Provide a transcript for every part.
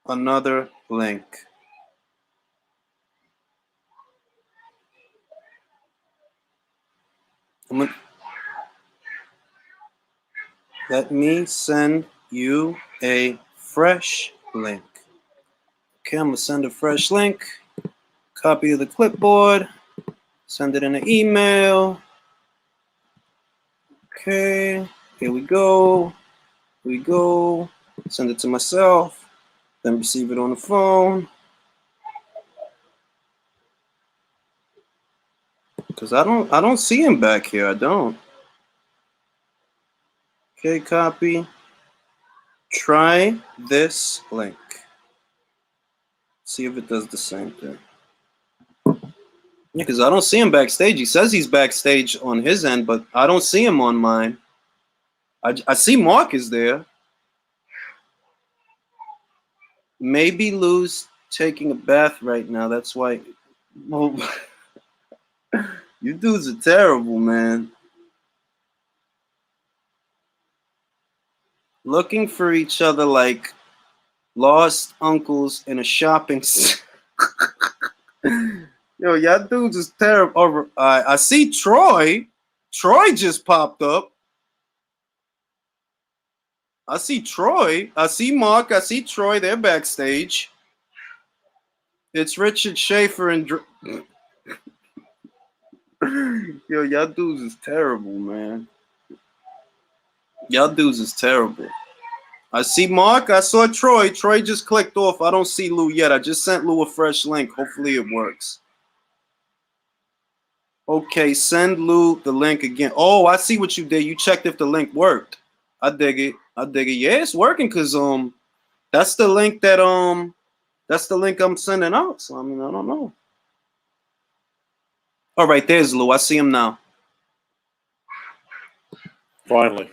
another link. Let me send you a fresh link. Okay, I'm gonna send a fresh link. Copy of the clipboard. Send it in an email. Okay, here we go. Here we go. Send it to myself. Then receive it on the phone. Cause I don't see him back here. I don't. Okay, copy. Try this link. See if it does the same thing. Yeah, because I don't see him backstage. He says he's backstage on his end, but I don't see him on mine. I see Mark is there. Maybe Lou's taking a bath right now. That's why. Well, you dudes are terrible, man. Looking for each other like lost uncles in a shopping center. Yo, y'all dudes is terrible. I see Troy. Troy just popped up. I see Troy. I see Mark. I see Troy. They're backstage. It's Richard Schaefer and yo, y'all dudes is terrible, man. Y'all dudes is terrible. I see Mark. I saw Troy. Troy just clicked off. I don't see Lou yet. I just sent Lou a fresh link. Hopefully it works. Okay, send Lou the link again. Oh, I see what you did. You checked if the link worked. I dig it. I dig it. Yeah, it's working because that's the link that that's the link I'm sending out. So I mean, I don't know. All right, there's Lou. I see him now. Finally.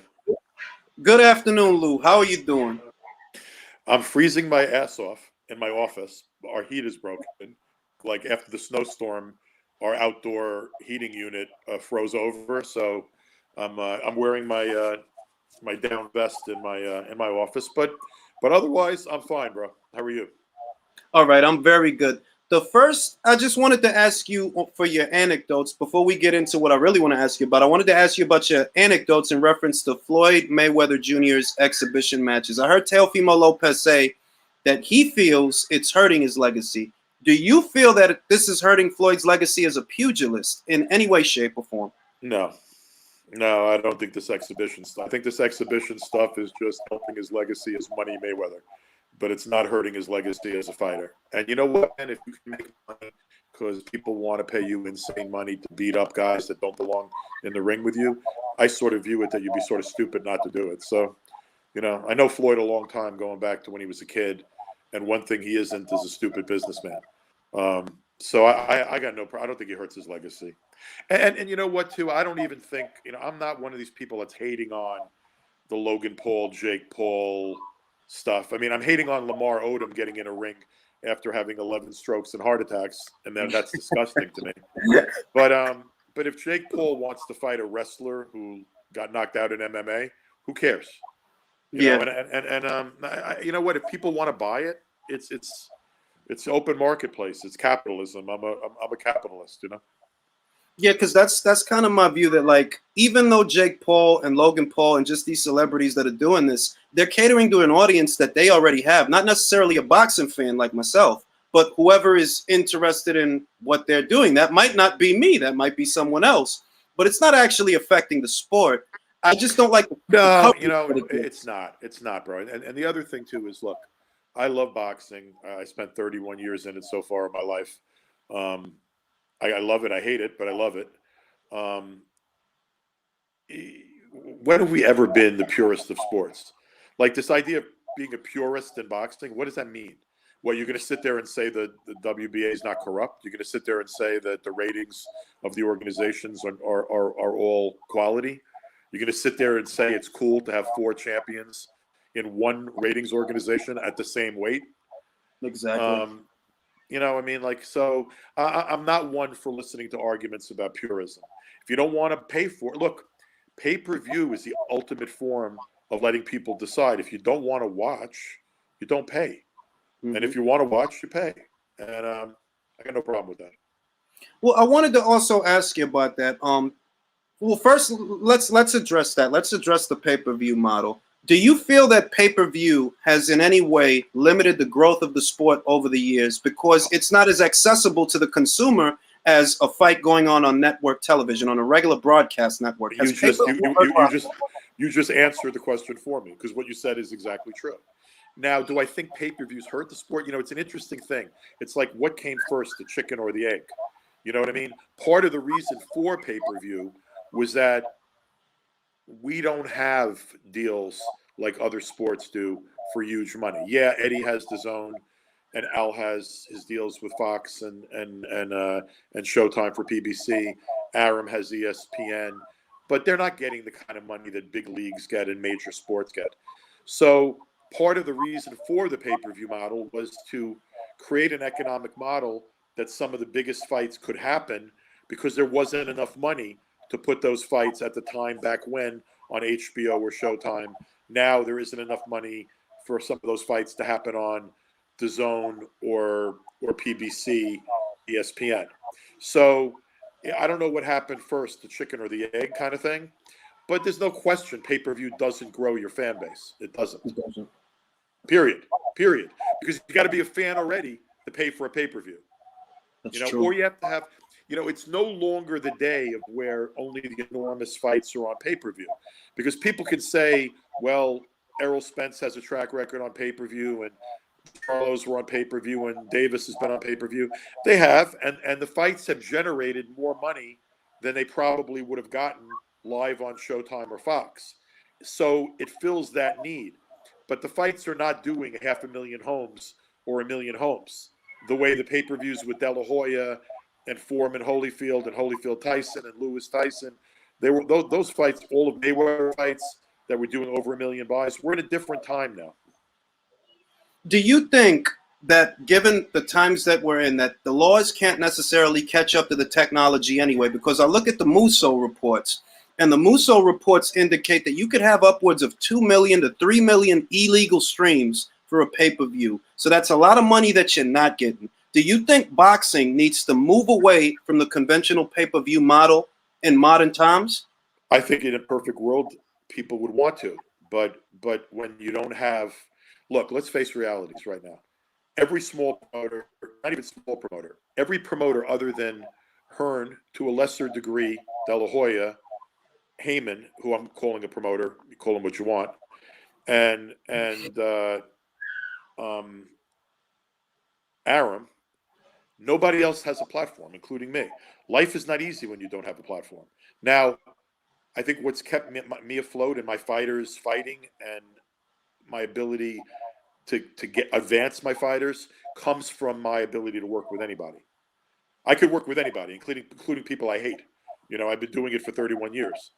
Good afternoon, Lou. How are you doing? I'm freezing my ass off in my office. Our heat is broken. Like after the snowstorm, our outdoor heating unit froze over. So I'm wearing my my down vest in my office. But otherwise, I'm fine, bro. How are you? All right, I'm very good. The first, I just wanted to ask you for your anecdotes before we get into what I really want to ask you about. I wanted to ask you about your anecdotes in reference to Floyd Mayweather Jr.'s exhibition matches. I heard Teofimo Lopez say that he feels it's hurting his legacy. Do you feel that this is hurting Floyd's legacy as a pugilist in any way, shape, or form? No. No, I don't think this exhibition stuff. I think this exhibition stuff is just helping his legacy as Money Mayweather, but it's not hurting his legacy as a fighter. And you know what, man? If you can make money because people want to pay you insane money to beat up guys that don't belong in the ring with you, I sort of view it that you'd be sort of stupid not to do it. So, you know, I know Floyd a long time going back to when he was a kid, and one thing he isn't is a stupid businessman. So I got no problem. I don't think he hurts his legacy. And you know what, too? I don't even think, you know, I'm not one of these people that's hating on the Logan Paul, Jake Paul stuff. I mean, I'm hating on Lamar Odom getting in a ring after having 11 strokes and heart attacks, and that's disgusting to me. But if Jake Paul wants to fight a wrestler who got knocked out in MMA, who cares? You know, you know what? If people want to buy it, it's open marketplace. It's capitalism. I'm a capitalist, you know. Yeah, because that's kind of my view that, like, even though Jake Paul and Logan Paul and just these celebrities that are doing this, they're catering to an audience that they already have, not necessarily a boxing fan like myself, but whoever is interested in what they're doing. That might not be me, that might be someone else, but it's not actually affecting the sport. I just don't like No, you know, it's not, bro. And the other thing too is, look, I love boxing. I spent 31 years in it so far in my life. I love it. I hate it, but I love it. Um, when have we ever been the purest of sports? Like this idea of being a purist in boxing, what does that mean? Well, you're going to sit there and say that the WBA is not corrupt. You're going to sit there and say that the ratings of the organizations are all quality. You're going to sit there and say it's cool to have 4 champions in one ratings organization at the same weight. Exactly. You know, I mean, like, so I'm not one for listening to arguments about purism. If you don't want to pay for it, look, pay-per-view is the ultimate form of letting people decide. If you don't want to watch, you don't pay. And if you want to watch, you pay. And I got no problem with that. Well, I wanted to also ask you about that. Well, first, let's address that. Let's address the pay-per-view model. Do you feel that pay-per-view has in any way limited the growth of the sport over the years because it's not as accessible to the consumer as a fight going on network television, on a regular broadcast network? You just answered the question for me, because what you said is exactly true. Now, do I think pay-per-views hurt the sport? It's an interesting thing. It's like, what came first, the chicken or the egg? You know what I mean? Part of the reason for pay-per-view was that we don't have deals like other sports do for huge money. Yeah, Eddie has DAZN, and Al has his deals with Fox and Showtime for PBC. Aram has ESPN, but they're not getting the kind of money that big leagues get and major sports get. So part of the reason for the pay-per-view model was to create an economic model that some of the biggest fights could happen, because there wasn't enough money to put those fights at the time back when on HBO or Showtime. Now there isn't enough money for some of those fights to happen on DAZN or PBC, ESPN. So I don't know what happened first, the chicken or the egg kind of thing, but there's no question pay-per-view doesn't grow your fan base. It doesn't. Period. Because you got to be a fan already to pay for a pay-per-view. That's true. Or you have to have, it's no longer the day of where only the enormous fights are on pay-per-view, because people can say, well, Errol Spence has a track record on pay-per-view, and Carlos were on pay-per-view, and Davis has been on pay-per-view. They have, and the fights have generated more money than they probably would have gotten live on Showtime or Fox. So it fills that need. But the fights are not doing 500,000 homes or 1 million homes the way the pay-per-views with De La Hoya and Foreman Holyfield and Holyfield Tyson and Lewis Tyson. They were those fights, all of Mayweather fights that were doing over 1 million buys. We're in a different time now. Do you think that, given the times that we're in, that the laws can't necessarily catch up to the technology anyway? Because I look at the Musso reports, and the Musso reports indicate that you could have upwards of 2 million to 3 million illegal streams for a pay-per-view. So that's a lot of money that you're not getting. Do you think boxing needs to move away from the conventional pay-per-view model in modern times? I think in a perfect world, people would want to. But when you don't have... Look, let's face realities right now. Every small promoter, not even small promoter, every promoter other than Hearn, to a lesser degree, De La Hoya, Heyman, who I'm calling a promoter, you call him what you want, and Aram, nobody else has a platform, including me. Life is not easy when you don't have a platform. Now, I think what's kept me afloat and my fighters fighting and my ability to advance my fighters comes from my ability to work with anybody. I could work with anybody, including people I hate. I've been doing it for 31 years.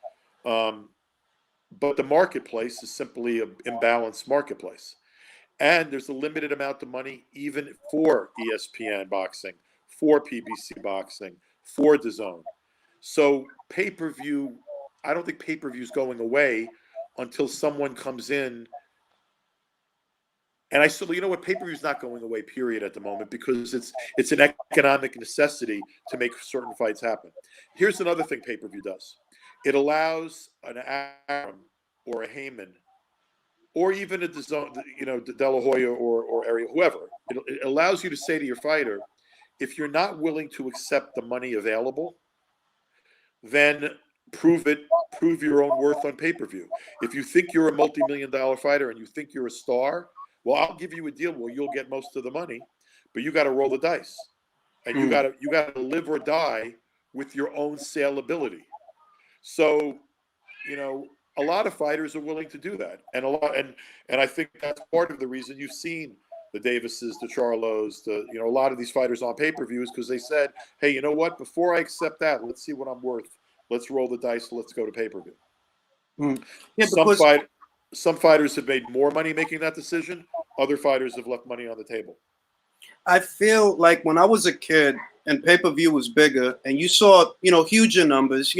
But the marketplace is simply an imbalanced marketplace. And there's a limited amount of money even for ESPN boxing, for PBC boxing, for DAZN. So pay-per-view, I don't think pay-per-view is going away until someone comes in. And I still, what, pay-per-view is not going away, period, at the moment, because it's an economic necessity to make certain fights happen. Here's another thing pay-per-view does. It allows an Aram or a Heyman or even a DAZN, De La Hoya or Ariel, whoever. It allows you to say to your fighter, if you're not willing to accept the money available, then prove your own worth on pay-per-view. If you think you're a multi-million-dollar fighter and you think you're a star, well, I'll give you a deal where you'll get most of the money, but you got to roll the dice, and you got to live or die with your own saleability. So, a lot of fighters are willing to do that, and I think that's part of the reason you've seen the Davises, the Charlos, a lot of these fighters on pay-per-view is because they said, hey, you know what? Before I accept that, let's see what I'm worth. Let's roll the dice. Let's go to pay-per-view. Yeah, some fighters have made more money making that decision. Other fighters have left money on the table. I feel like when I was a kid and pay-per-view was bigger and you saw, huger numbers,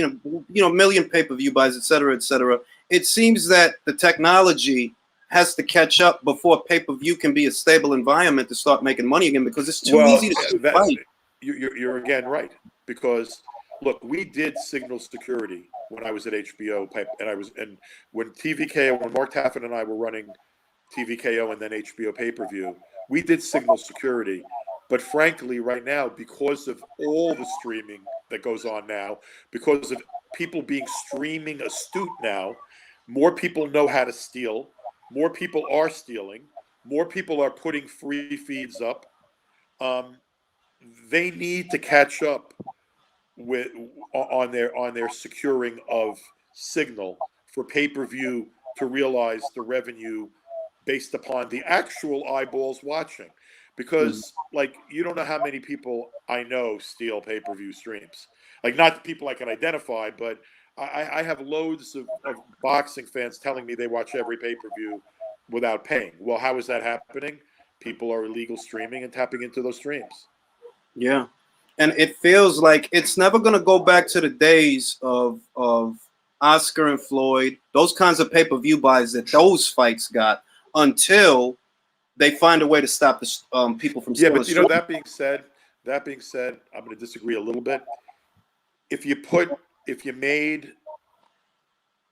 million pay-per-view buys, et cetera, et cetera. It seems that the technology has to catch up before pay-per-view can be a stable environment to start making money again, because it's too Well, easy to that fight. you're again right, because look, we did signal security when I was at HBO, and when TVKO, when Mark Taffin and I were running TVKO and then HBO pay-per-view, we did signal security. But frankly, right now, because of all the streaming that goes on now, because of people being streaming astute now, more people know how to steal. More people are stealing. More people are putting free feeds up. Um, they need to catch up with on their securing of signal for pay-per-view to realize the revenue based upon the actual eyeballs watching, Mhm. because like you don't know how many people I know steal pay-per-view streams, like not people I can identify, but I have loads of boxing fans telling me they watch every pay-per-view without paying. Well, how is that happening? People are illegal streaming and tapping into those streams. Yeah. And it feels like it's never gonna go back to the days of Oscar and Floyd, those kinds of pay-per-view buys that those fights got, until they find a way to stop the people from Yeah, stealing but you know, streams. that being said, I'm going to disagree a little bit. If you put, if you made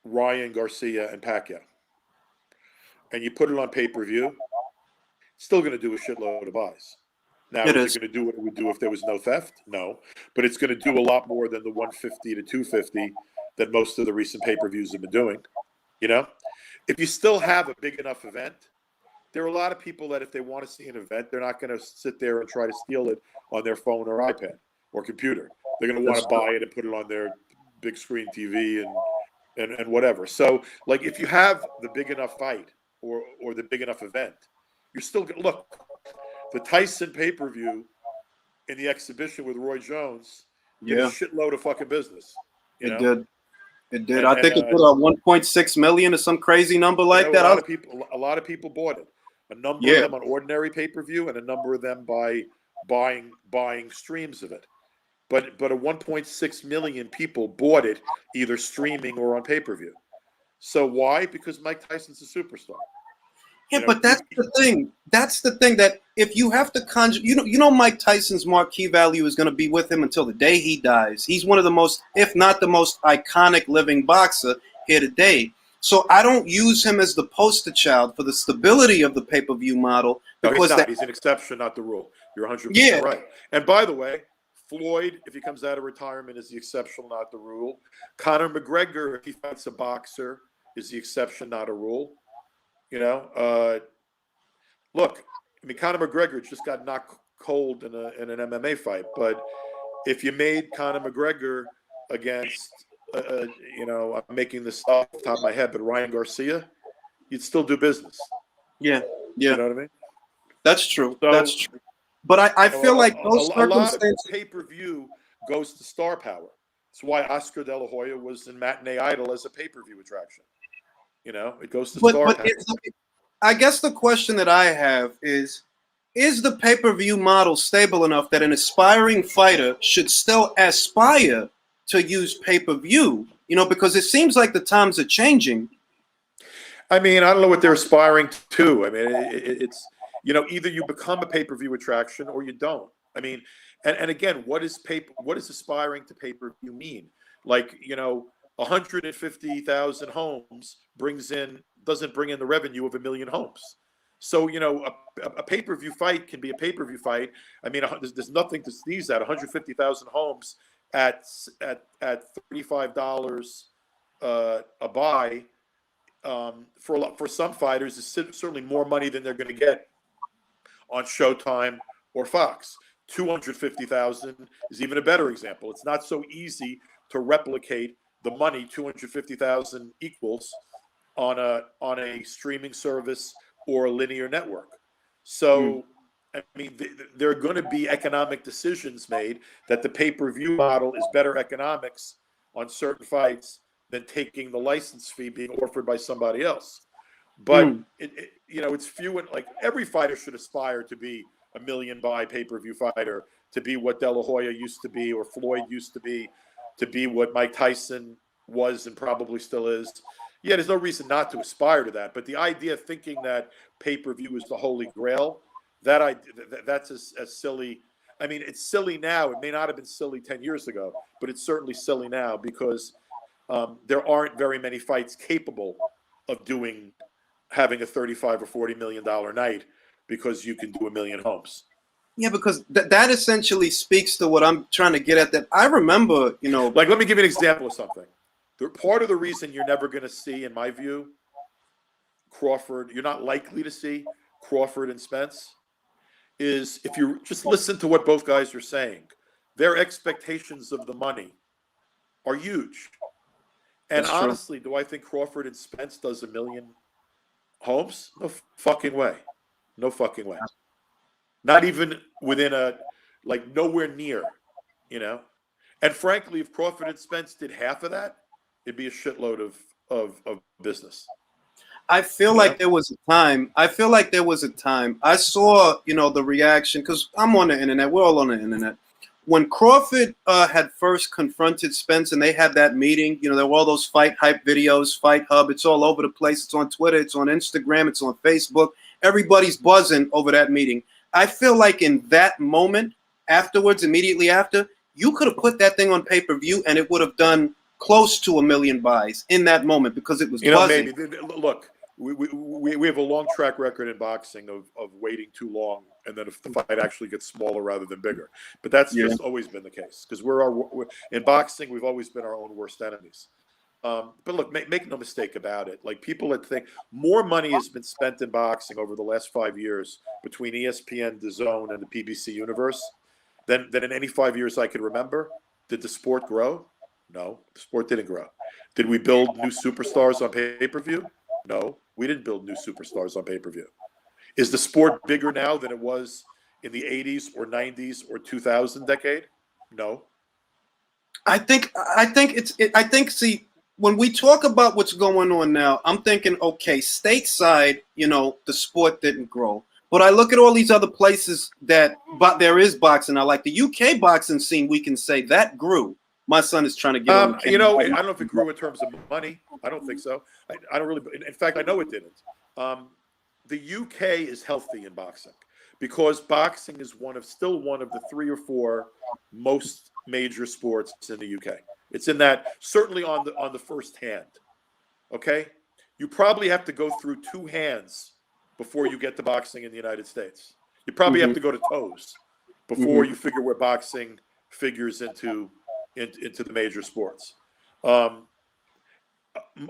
Ryan Garcia and Pacquiao and you put it on pay-per-view, it's still going to do a shitload of buys. Now, It is it is. going to do what it would do if there was no theft? No, but it's going to do a lot more than the 150 to 250 that most of the recent pay-per-views have been doing. You know, if you still have a big enough event, there are a lot of people that if they want to see an event, they're not going to sit there and try to steal it on their phone or iPad or computer. They're going to want That's to true. buy it and put it on their big screen TV and whatever. So, like, if you have the big enough fight or the big enough event, you're still going to look. The Tyson pay-per-view in the exhibition with Roy Jones did a Yeah, shitload of fucking business, you it know? did. It did. I And think it did 1.6 million or some crazy number you like know, that. I was, a lot of people bought it. A number of yeah, them on ordinary pay-per-view, and a number of them by buying streams of it. But a 1.6 million people bought it either streaming or on pay-per-view. So why? Because Mike Tyson's a superstar. yeah, You know, but that's the thing. That's the thing, that if you have to conjure, Mike Tyson's marquee value is going to be with him until the day he dies. He's one of the most, if not the most iconic living boxer here today. So I don't use him as the poster child for the stability of the pay-per-view model, no, he's because not. that, He's an exception, not the rule. You're 100% yeah, right. And by the way, Floyd, if he comes out of retirement, is the exception, not the rule. Conor McGregor, if he fights a boxer, is the exception, not a rule. You know, look, I mean, Conor McGregor just got knocked cold in an MMA fight, but if you made Conor McGregor against, you know, I'm making this off the top of my head, but Ryan Garcia, you'd still do business. yeah, You yeah, know what I mean? that's true. That's So, true. But I you know, feel like those a lot of circumstances. pay-per-view goes to star power. It's why Oscar De La Hoya was in Matinee Idol as a pay-per-view attraction. You know, it goes to star But power. it's, I guess the question that I have is the pay-per-view model stable enough that an aspiring fighter should still aspire to use pay-per-view? Because it seems like the times are changing. I mean, I don't know what they're aspiring to. I mean, it's, you know, either you become a pay-per-view attraction or you don't. I mean, and again, what is aspiring to pay-per-view mean? Like, you know, 150,000 homes doesn't bring in the revenue of a million homes. So, you know, a pay-per-view fight can be a pay-per-view fight. I mean, there's nothing to sneeze at. 150,000 homes at $35 a buy, for some fighters is certainly more money than they're going to get on Showtime or Fox. 250,000 is even a better example. It's not so easy to replicate the money 250,000 equals on a streaming service or a linear network. Mm, So, I mean, there are going to be economic decisions made that the pay-per-view model is better economics on certain fights than taking the license fee being offered by somebody else. But mm, you know, it's few and like every fighter should aspire to be a million buy pay-per-view fighter, to be what De La Hoya used to be or Floyd used to be what Mike Tyson was and probably still is. Yeah, there's no reason not to aspire to that. But the idea of thinking that pay-per-view is the holy grail, that's as silly. I mean, it's silly now. It may not have been silly 10 years ago, but it's certainly silly now because there aren't very many fights capable of having a 35 or $40 million night because you can do a million homes. Yeah, because that essentially speaks to what I'm trying to get at. That I remember, Like, let me give you an example of something. Part of the reason you're never going to see, in my view, you're not likely to see Crawford and Spence, is if you just listen to what both guys are saying, their expectations of the money are huge. And That's true. honestly, do I think Crawford and Spence does a million homes? No fucking way. No fucking way. Not even within nowhere near, And frankly, if Crawford and Spence did half of that, it'd be a shitload of business. I feel like there was a time. I saw, the reaction, because I'm on the internet. We're all on the internet. When Crawford had first confronted Spence and they had that meeting, there were all those fight hype videos, Fight Hub. It's all over the place. It's on Twitter. It's on Instagram. It's on Facebook. Everybody's buzzing over that meeting. I feel like in that moment, afterwards, immediately after, you could have put that thing on pay-per-view and it would have done close to 1 million buys in that moment because it was buzzing. Maybe. Look, we have a long track record in boxing of waiting too long, and then if the fight actually gets smaller rather than bigger. But that's just always been the case because in boxing we've always been our own worst enemies. But look, make no mistake about it. Like, people that think more money has been spent in boxing over the last 5 years between ESPN, DAZN, and the PBC universe than in any 5 years I could remember. Did the sport grow? No, the sport didn't grow. Did we build new superstars on pay-per-view? No, we didn't build new superstars on pay-per-view. Is the sport bigger now than it was in the 80s or 90s or 2000 decade? No. See, when we talk about what's going on now, I'm thinking, okay, stateside, the sport didn't grow. But I look at all these other places but there is boxing. Now, like the UK boxing scene, we can say that grew. My son is trying to get on. I don't know if it grew in terms of money. I don't think so. I don't really. In fact, I know it didn't. The UK is healthy in boxing because boxing is still one of the 3 or 4 most major sports in the UK. It's in that, certainly on the first hand. Okay, you probably have to go through 2 hands before you get to boxing in the United States. You probably have to go to toes before you figure where boxing figures into the major sports.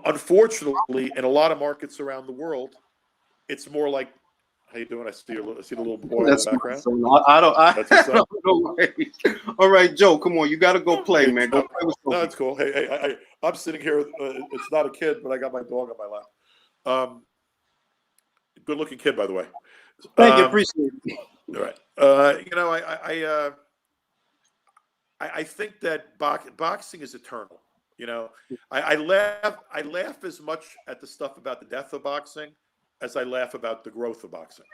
Unfortunately, in a lot of markets around the world, it's more like, how you doing? I see the little boy in the background. I don't know. All right, Joe, come on. You got to go play, man. Go play with Sophie. No, it's cool. Hey, I'm sitting here. It's not a kid, but I got my dog on my lap. Good looking kid, by the way. Thank you. Appreciate it. All right. I think that boxing is eternal. I laugh as much at the stuff about the death of boxing as I laugh about the growth of boxing.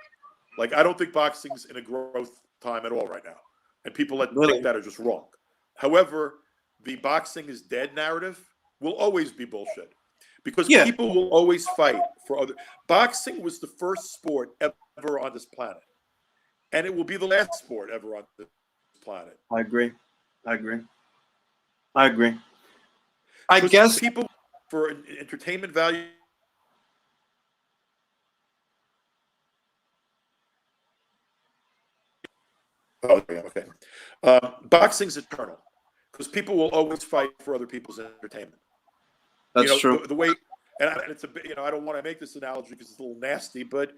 Like, I don't think boxing's in a growth time at all right now, and people that think that are just wrong. However, the boxing is dead narrative will always be bullshit because people will always fight for other. Boxing was the first sport ever on this planet, and it will be the last sport ever on this planet. I agree. I guess people, for entertainment value. Oh, yeah, okay. Boxing's eternal because people will always fight for other people's entertainment. That's true. The way, and it's a bit, I don't want to make this analogy because it's a little nasty, but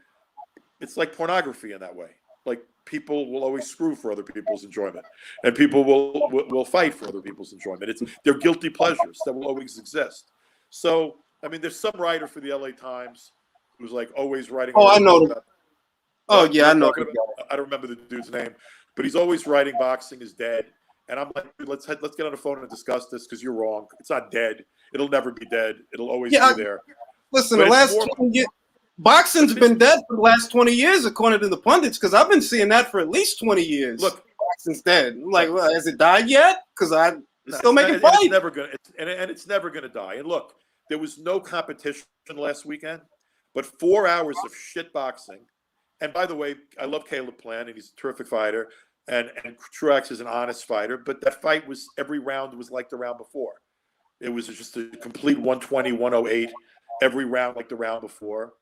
it's like pornography in that way. Like, people will always screw for other people's enjoyment, and people will fight for other people's enjoyment. They're guilty pleasures that will always exist. So, I mean, there's some writer for the LA Times who's like always writing. Oh, I know. I know. I don't remember the dude's name, but he's always writing boxing is dead. And I'm like, let's get on the phone and discuss this because you're wrong. It's not dead. It'll never be dead. It'll always be there. Listen, the last 20 years, boxing's been dead for the last 20 years, according to the pundits, because I've been seeing that for at least 20 years. Look, boxing's dead. I'm like, has it died yet? Because I'm still making fights. It's never gonna, and it's never gonna die. And look, there was no competition last weekend, but 4 hours of shit boxing. And by the way, I love Caleb Plant, and he's a terrific fighter. And Truex is an honest fighter, but that fight was, every round was like the round before. It was just a complete 120, 108, every round like the round before.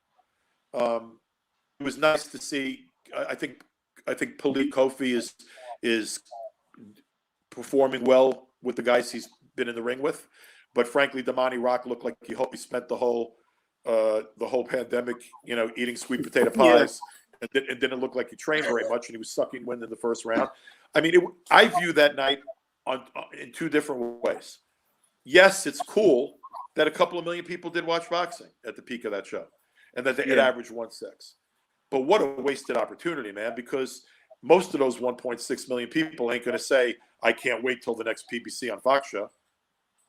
It was nice to see. I think Palik Kofi is performing well with the guys he's been in the ring with, but frankly, Damani Rock looked like he spent the whole pandemic, eating sweet potato pies. Yeah. And didn't look like he trained very much, and he was sucking wind in the first round. I mean, I view that night in two different ways. Yes, it's cool that a couple of million people did watch boxing at the peak of that show, and that it averaged 1.6. But what a wasted opportunity, man, because most of those 1.6 million people ain't going to say, I can't wait till the next PBC on Fox show.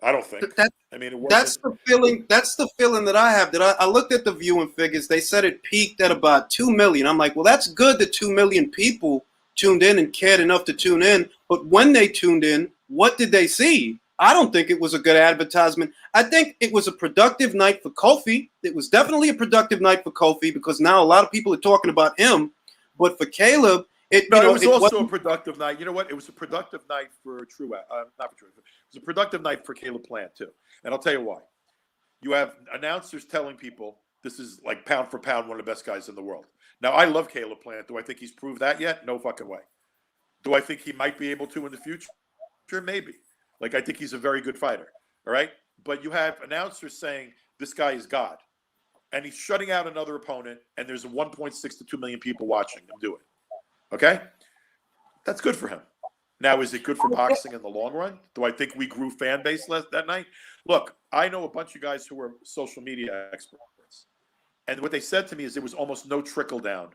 I don't think. That's the feeling. That's the feeling that I have. That I looked at the viewing figures. They said it peaked at about 2 million. I'm like, well, that's good that 2 million people tuned in and cared enough to tune in. But when they tuned in, what did they see? I don't think it was a good advertisement. I think it was a productive night for Kofi. It was definitely a productive night for Kofi because now a lot of people are talking about him. But for Caleb, it was also a productive night. You know what? It was a productive night for not for Truex. It was a productive night for Caleb Plant too. And I'll tell you why. You have announcers telling people this is like pound for pound one of the best guys in the world. Now, I love Caleb Plant. Do I think he's proved that yet? No fucking way. Do I think he might be able to in the future? Sure, maybe. Like, I think he's a very good fighter. All right? But you have announcers saying this guy is God. And he's shutting out another opponent, and there's 1.6 to 2 million people watching him do it. Okay? That's good for him. Now, is it good for boxing in the long run? Do I think we grew fan base that night? Look, I know a bunch of guys who are social media experts. And what they said to me is there was almost no trickle down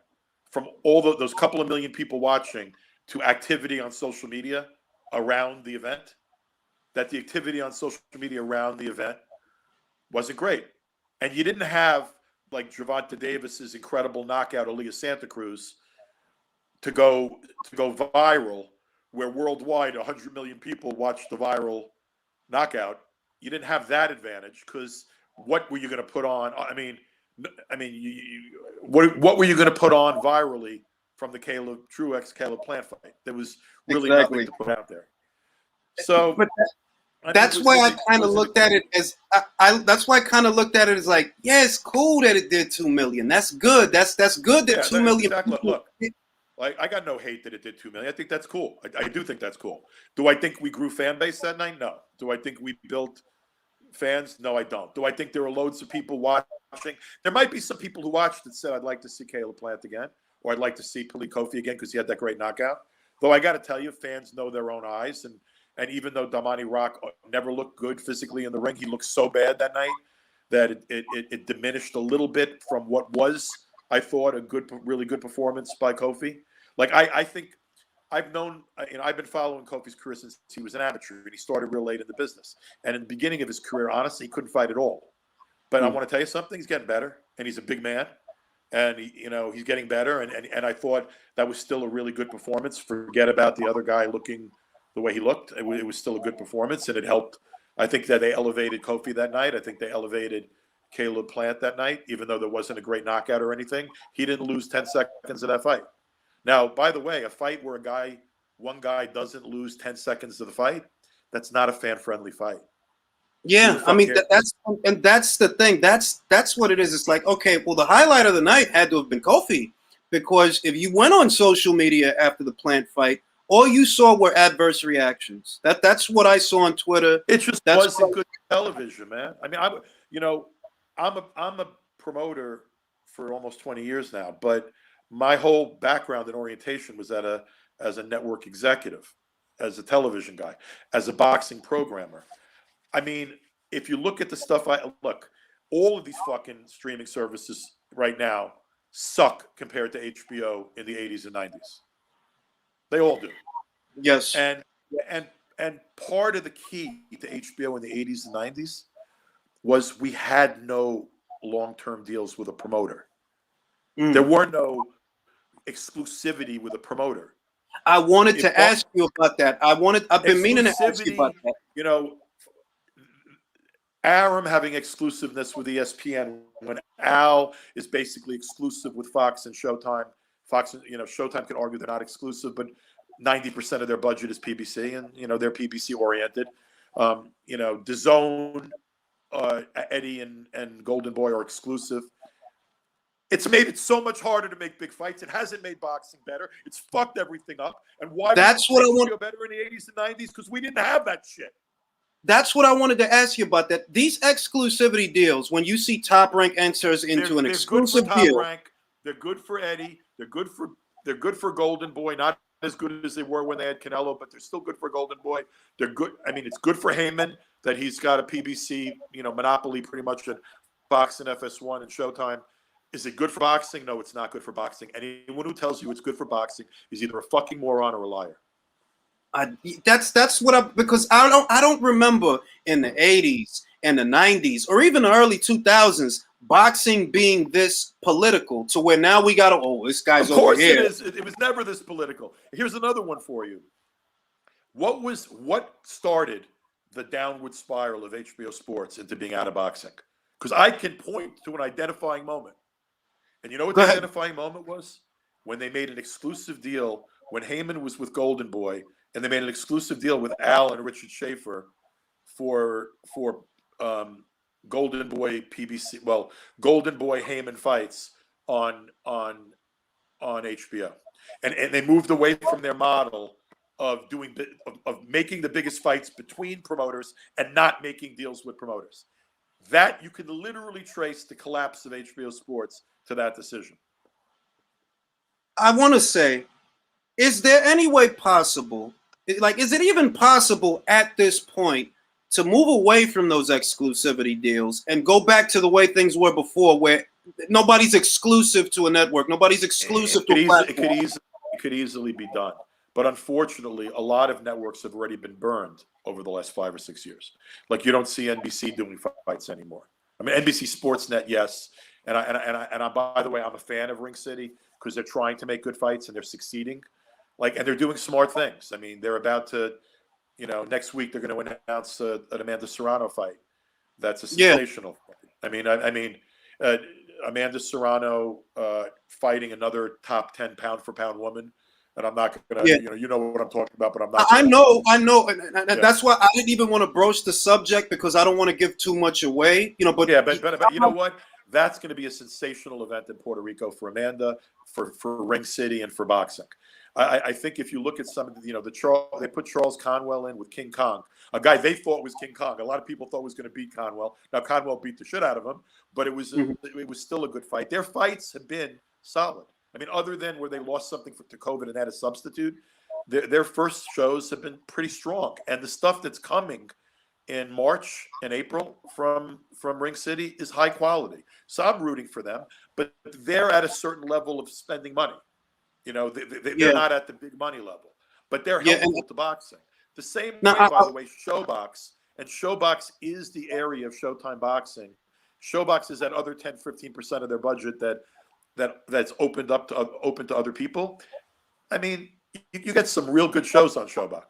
from all those couple of million people watching to activity on social media around the event. That the activity on social media around the event wasn't great. And you didn't have, like, Gervonta Davis's incredible knockout, Elias Santa Cruz, to go viral, where worldwide 100 million people watched the viral knockout. You didn't have that advantage because what were you going to put on? What were you going to put on virally from the Truex Caleb Plant fight? There was really nothing to put out there. So, but that's why I kind of looked at it as that's why I kind of looked at it as like, yeah, it's cool that it did 2 million. That's good. That's good that 2 million. Exactly. Look, like, I got no hate that it did 2 million. I think that's cool. I do think that's cool. Do I think we grew fan base that night? No. Do I think we built fans? No, I don't. Do I think there were loads of people watching? There might be some people who watched and said, I'd like to see Caleb Plant again, or I'd like to see Palik Kofi again because he had that great knockout. Though I got to tell you, fans know their own eyes. And even though Damani Rock never looked good physically in the ring, he looked so bad that night that it diminished a little bit from what was, I thought, a really good performance by Kofi. Like, I think I've been following Kofi's career since he was an amateur, and he started real late in the business. And in the beginning of his career, honestly, he couldn't fight at all. But I want to tell you something: he's getting better, and he's a big man, and he's getting better. And I thought that was still a really good performance. Forget about the other guy looking the way he looked. It was still a good performance, and it helped. I think that they elevated Kofi that night. I think they elevated Caleb Plant that night, even though there wasn't a great knockout or anything. He didn't lose 10 seconds of that fight. Now, by the way, a fight where one guy doesn't lose 10 seconds of the fight, that's not a fan-friendly fight. Yeah, I mean, that's the thing. That's what it is. It's like, okay, well, the highlight of the night had to have been Kofi, because if you went on social media after the Plant fight, all you saw were adverse reactions. That's what I saw on Twitter. It just wasn't good television, man. I mean, I'm a promoter for almost 20 years now, but my whole background and orientation was as a network executive, as a television guy, as a boxing programmer. I mean, if you look at the stuff all of these fucking streaming services right now suck compared to HBO in the 80s and 90s. They all do. Yes. And part of the key to HBO in the 80s and 90s was we had no long-term deals with a promoter. There were no exclusivity with a promoter. I wanted to ask you about that. I've been meaning to ask you about that. Arum having exclusiveness with ESPN when Al is basically exclusive with Fox and Showtime. Fox, Showtime can argue they're not exclusive, but 90% of their budget is PBC, and they're PBC oriented. DAZN, Eddie and Golden Boy are exclusive. It's made it so much harder to make big fights. It hasn't made boxing better. It's fucked everything up. And why That's what I want. Feel better in the 80s and 90s? Because we didn't have that shit. That's what I wanted to ask you about. That these exclusivity deals, when you see Top Rank enters into an exclusive deal, Rank. They're good for Eddie. They're good for Golden Boy. Not as good as they were when they had Canelo, but they're still good for Golden Boy. They're good. I mean, it's good for Heyman that he's got a PBC, monopoly pretty much at Fox and FS1 and Showtime. Is it good for boxing? No, it's not good for boxing. Anyone who tells you it's good for boxing is either a fucking moron or a liar. That's what because I don't remember in the 80s and the 90s or even the early 2000s boxing being this political to where now we got this guy's over here. Of course it is. It was never this political. Here's another one for you. What started the downward spiral of HBO Sports into being out of boxing? Because I can point to an identifying moment. And you know what the identifying moment was? When they made an exclusive deal when Heyman was with Golden Boy, and they made an exclusive deal with Al and Richard Schaefer for Golden Boy PBC, Golden Boy Heyman fights on HBO, and they moved away from their model of making the biggest fights between promoters and not making deals with promoters. That you can literally trace the collapse of HBO Sports to that decision. I want to say, is there any way possible? Is it even possible at this point to move away from those exclusivity deals and go back to the way things were before, where nobody's exclusive to a network, nobody's exclusive to a platform? It could easily be done. But unfortunately, a lot of networks have already been burned over the last 5 or 6 years. Like, you don't see NBC doing fights anymore. I mean, NBC Sportsnet, yes. And by the way, I'm a fan of Ring City because they're trying to make good fights and they're succeeding. And they're doing smart things. I mean, they're about to, next week they're going to announce an Amanda Serrano fight. That's a sensational fight. I mean, Amanda Serrano fighting another top 10 pound for pound woman. And I'm not going to, you know what I'm talking about, but I'm not. I know. And that's why I didn't even want to broach the subject because I don't want to give too much away, But you know what? That's going to be a sensational event in Puerto Rico for Amanda, for Ring City, and for boxing. I think if you look at some of the, they put Charles Conwell in with King Kong, a guy they thought was King Kong. A lot of people thought was going to beat Conwell. Now Conwell beat the shit out of him, but it was still a good fight. Their fights have been solid. I mean, other than where they lost something to COVID and had a substitute, their first shows have been pretty strong. And the stuff that's coming in March and April from Ring City is high quality. So I'm rooting for them, but they're at a certain level of spending money. They're not at the big money level, but they're helpful to boxing. The same way, by the way, Showbox, and Showbox is the area of Showtime boxing. Showbox is that other 10-15% of their budget that's open to other people. I mean, you get some real good shows on Showbox.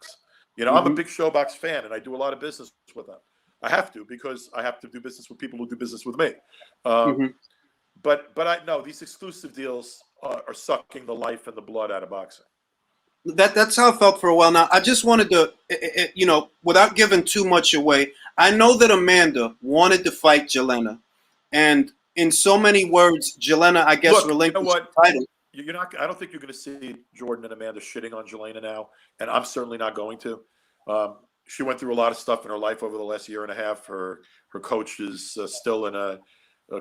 I'm a big Showbox fan, and I do a lot of business with them. I have to because I have to do business with people who do business with me. But I know these exclusive deals are sucking the life and the blood out of boxing. That's how I felt for a while. Now, I just wanted to, without giving too much away, I know that Amanda wanted to fight Jelena, and in so many words, Jelena, I guess, relinquished the title. You're not. I don't think you're going to see Jordan and Amanda shitting on Jelena now, and I'm certainly not going to. She went through a lot of stuff in her life over the last year and a half. Her coach is still in a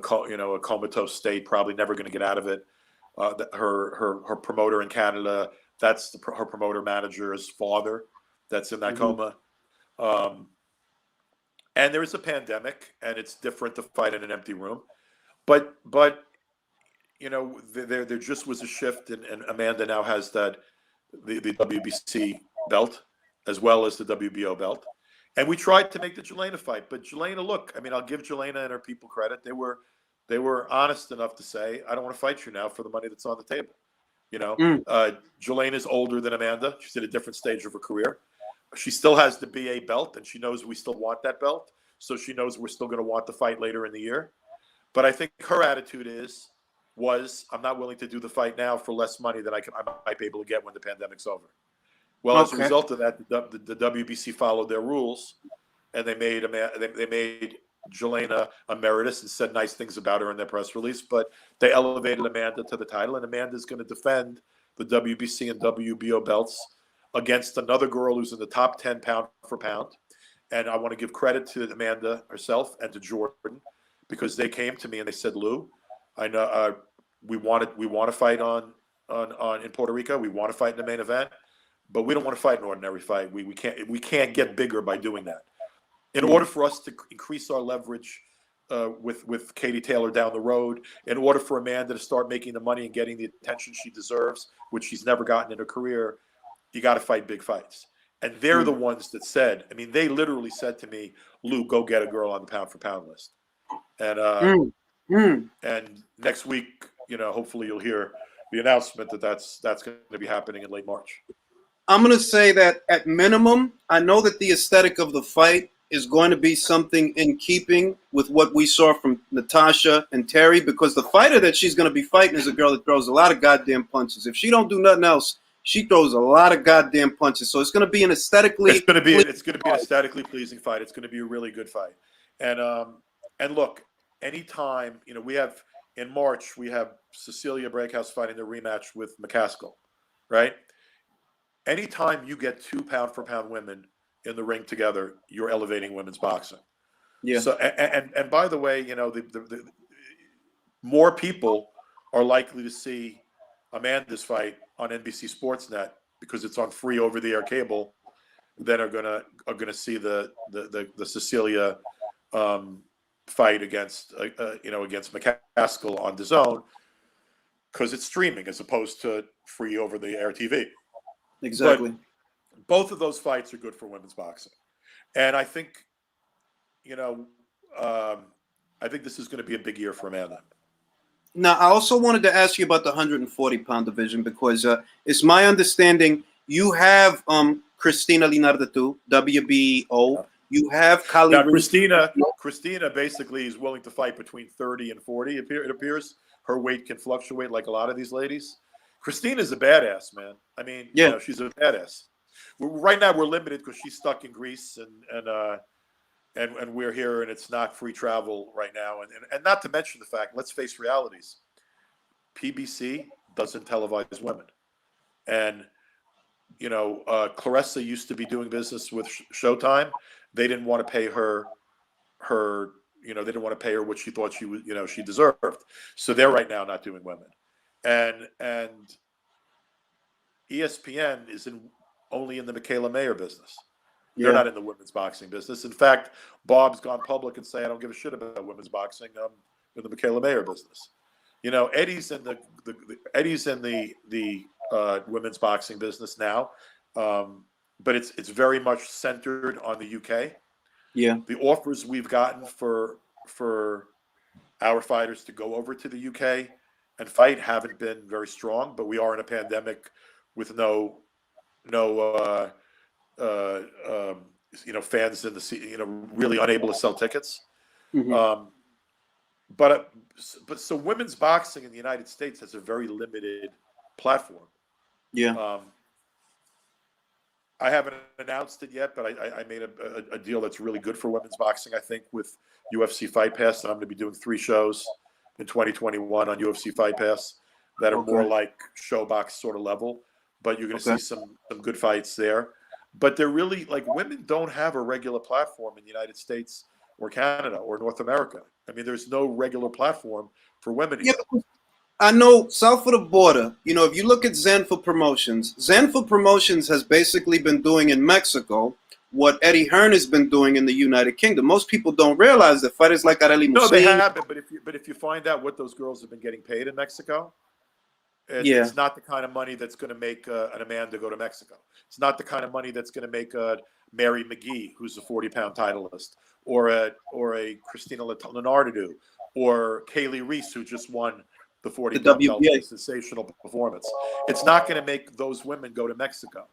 comatose state, probably never going to get out of it. Her promoter in Canada, that's her promoter manager's father that's in that coma. And there is a pandemic, and it's different to fight in an empty room. But there just was a shift, and Amanda now has the WBC belt as well as the WBO belt. And we tried to make the Jelena fight, but Jelena, look, I mean, I'll give Jelena and her people credit. They were honest enough to say, I don't want to fight you now for the money that's on the table. Jelena's older than Amanda. She's at a different stage of her career. She still has the BA belt, and she knows we still want that belt. so she knows we're still going to want the fight later in the year. But I think her attitude was I'm not willing to do the fight now for less money than I might be able to get when the pandemic's over. Well, as a result of that, the WBC followed their rules, and they made Jelena emeritus and said nice things about her in their press release. But they elevated Amanda to the title, and Amanda's going to defend the WBC and WBO belts against another girl who's in the top 10 pound for pound. And I want to give credit to Amanda herself and to Jordan, because they came to me and they said, Lou, I know we want to fight on in Puerto Rico. We want to fight in the main event, but we don't want to fight an ordinary fight. We can't get bigger by doing that. In order for us to increase our leverage with Katie Taylor down the road, in order for Amanda to start making the money and getting the attention she deserves, which she's never gotten in her career, you got to fight big fights. And they're the ones that said, I mean, they literally said to me, Lou, go get a girl on the pound for pound list. And and next week, hopefully you'll hear the announcement that's going to be happening in late March. I'm going to say that at minimum, I know that the aesthetic of the fight is going to be something in keeping with what we saw from Natasha and Terry, because the fighter that she's going to be fighting is a girl that throws a lot of goddamn punches. If she don't do nothing else, she throws a lot of goddamn punches. So it's going to be an aesthetically it's going to be an aesthetically pleasing fight. It's going to be a really good fight. And look, anytime, we have in March, we have Cecilia Breakhouse fighting the rematch with McCaskill, right? Anytime you get 2 pound for pound women in the ring together, you're elevating women's boxing. Yeah. So and by the way, the more people are likely to see Amanda's fight on NBC Sportsnet because it's on free over the air cable than are gonna see the Cecilia fight against McCaskill on DAZN, because it's streaming as opposed to free over the air TV. Exactly. But both of those fights are good for women's boxing, and I think I think this is going to be a big year for Amanda. Now, I also wanted to ask you about the 140-pound division, because it's my understanding you have Christina Linardatu, WBO. You have Kali. Now, Christina basically is willing to fight between 30 and 40. It appears her weight can fluctuate like a lot of these ladies. Christina's a badass, man. I mean, she's a badass. Right now, we're limited because she's stuck in Greece, and we're here, and it's not free travel right now. And not to mention the fact, let's face realities. PBC doesn't televise women, and Clarissa used to be doing business with Showtime. They didn't want to pay her. They didn't want to pay her what she thought she deserved. So they're right now not doing women, and ESPN is only in the Michaela Mayer business. They're not in the women's boxing business. In fact, Bob's gone public and say, I don't give a shit about women's boxing. I'm in the Michaela Mayer business. Eddie's in the women's boxing business now, but it's very much centered on the UK. Yeah. The offers we've gotten for our fighters to go over to the UK and fight haven't been very strong, but we are in a pandemic with no fans in the really unable to sell tickets. Mm-hmm. But so women's boxing in the United States has a very limited platform. Yeah. I haven't announced it yet, but I made a deal that's really good for women's boxing, I think, with UFC Fight Pass, and I'm going to be doing 3 shows in 2021 on UFC Fight Pass that are more like Showbox sort of level, but you're going to see some good fights there. But they're really, like, women don't have a regular platform in the United States or Canada or North America. I mean, there's no regular platform for women here. Yeah, I know south of the border, if you look at Zenfa Promotions has basically been doing in Mexico what Eddie Hearn has been doing in the United Kingdom. Most people don't realize that fighters like Arely Musein. No, they haven't, but if you find out what those girls have been getting paid in Mexico, it's not the kind of money that's going to make an Amanda go to Mexico. It's not the kind of money that's going to make Mary McGee, who's a 40-pound titleist, or a Christina Leonardou, or Kaylee Reese, who just won the 40-pound belt, sensational performance. It's not going to make those women go to Mexico.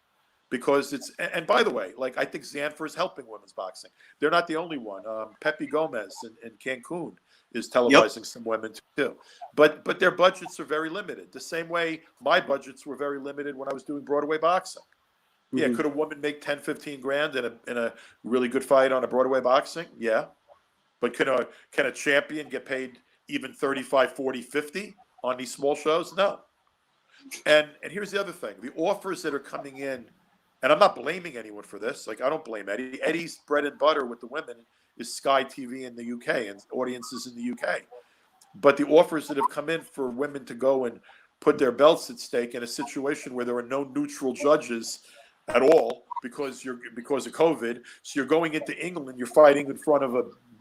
because it's, and by the way, like I think Zanfer is helping women's boxing. They're not the only one. Pepe Gomez in Cancun is Yep. televising some women too, but their budgets are very limited. The same way my budgets were very limited when I was doing Broadway boxing. Yeah, Mhm. could a woman make 10, 15 grand in a really good fight on a Broadway boxing? Yeah. But can a champion get paid even 35, 40, 50 on these small shows? No. And here's the other thing. The offers that are coming in, and I'm not blaming anyone for this. Like I don't blame Eddie. Eddie's bread and butter with the women is Sky TV in the UK and audiences in the UK. But the offers that have come in for women to go and put their belts at stake in a situation where there are no neutral judges at all because of COVID. So you're going into England, you're fighting in front of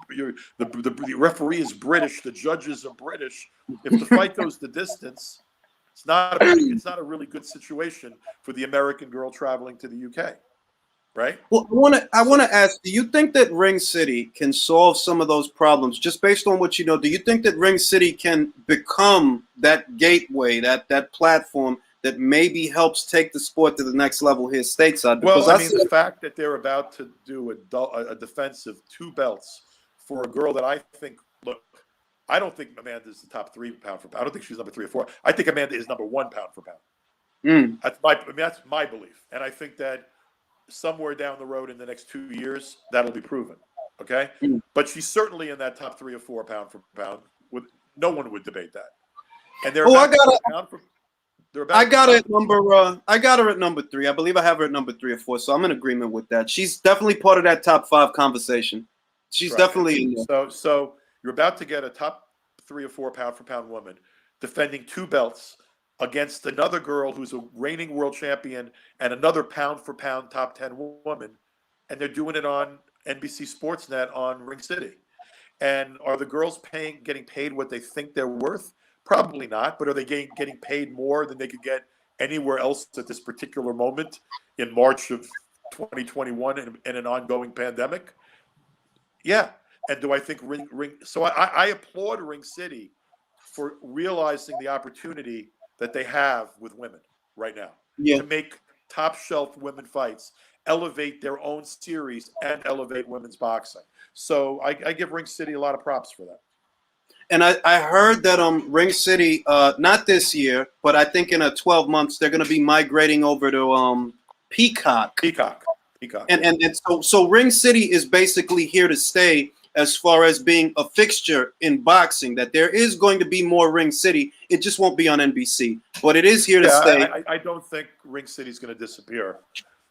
the referee is British, the judges are British. If the fight goes the distance, it's not a really good situation for the American girl traveling to the UK, right? Well, I want to ask, do you think that Ring City can solve some of those problems just based on what you know? Do you think that Ring City can become that gateway, that platform that maybe helps take the sport to the next level here stateside? Because Well, I mean, the fact that they're about to do a defensive 2 belts for a girl that I think, look, I don't think Amanda is the top 3 pound for pound. I don't think she's number 3 or 4. I think Amanda is number 1 pound for pound. That's my belief. And I think that somewhere down the road in the next 2 years, that'll be proven. Okay. But she's certainly in that top 3 or 4 pound for pound. No one would debate that. And they're I got her at number 3. I believe I have her at number 3 or 4. So I'm in agreement with that. She's definitely part of that top 5 conversation. She's definitely in there. So you're about to get a top 3 or 4 pound for pound woman defending 2 belts against another girl who's a reigning world champion and another pound for pound top 10 woman, and they're doing it on NBC Sportsnet on Ring City. And are the girls getting paid what they think they're worth? Probably not, but are they getting paid more than they could get anywhere else at this particular moment in March of 2021 in an ongoing pandemic? Yeah. And do I think so I applaud Ring City for realizing the opportunity that they have with women right now to make top shelf women fights, elevate their own series, and elevate women's boxing. So I give Ring City a lot of props for that. And I heard that Ring City, not this year, but I think in 12 months they're going to be migrating over to Peacock. Peacock. And so Ring City is basically here to stay as far as being a fixture in boxing. That there is going to be more Ring City. It just won't be on NBC, but it is here to stay. I don't think Ring City is going to disappear